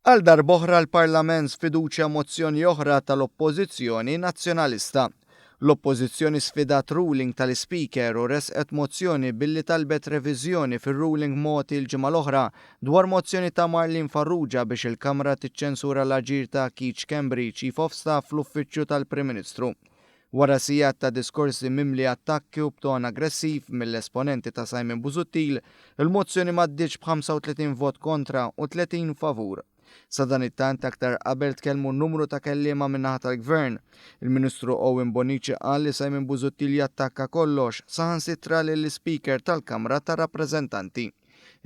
Għal darb'oħra l-Parlament sfiduċja mozzjoni oħra tal-Oppożizzjoni Nazzjonalista. L-Oppożizzjoni sfidat ruling tal-Speaker u resqet mozzjoni billi talbet reviżjoni fir-ruling mogħti l-ġimgħa l-oħra dwar mozzjoni ta' Marlin Farrugia biex il-Kamra tiċċensura l-aġir ta' Keith Schembri, Chief of Staff fl-Uffiċċju tal-Prim Ministru. Wara sigħat ta' diskorsi mimli attakki u b'ton aggressiv mill-esponenti ta' Simon Busuttil, il-mozzjoni m'għaddietx b'35 vot kontra u 30 favur. Sa dan it-tant aktar qabel tkellmu numru ta' kelliema min-naħa tal-Gvern. Il-Ministru Owen Bonnici qal li Simon Busuttil jattakka kollox saħansitra lill-Speaker tal-Kamra tar-Rappreżentanti.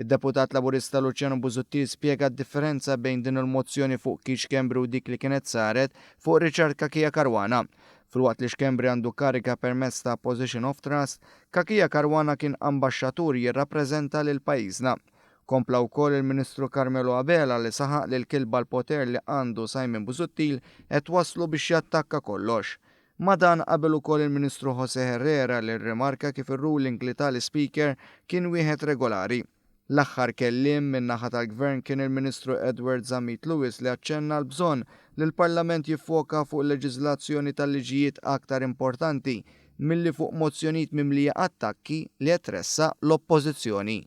Id-deputat Laburista Luciano Busuttil spjega d-differenza bejn din il-mozzjoni fuq Keith Schembri u dik li kienet saret fuq Richard Kakija Caruana. Filwaqt li Schembri għandu karika permezz ta' Position of Trust, Kakija Caruana kien ambaxxatur jirrappreżenta lil pajjiżna. Kompla wkoll il-Ministru Carmelo Abela li saħaq li l-kilba l-poter li għandu Simon Busuttil qed waslu biex jattakka kollox. Ma dan qabel ukoll il-Ministru Jose Herrera li rrimarka kif ir-ruling li tal-Speaker kien wieħed regolari. L-aħħar kelliem min-naħa tal-Gvern kien il-Ministru Edward Zamit Lewis li aċċenna l-bżonn li l-Parlament jiffoka fuq il-leġiżlazzjoni tal-liġijiet aktar importanti milli fuq mozzjonijiet mimlija attakki li qed tressa l-Oppożizzjoni.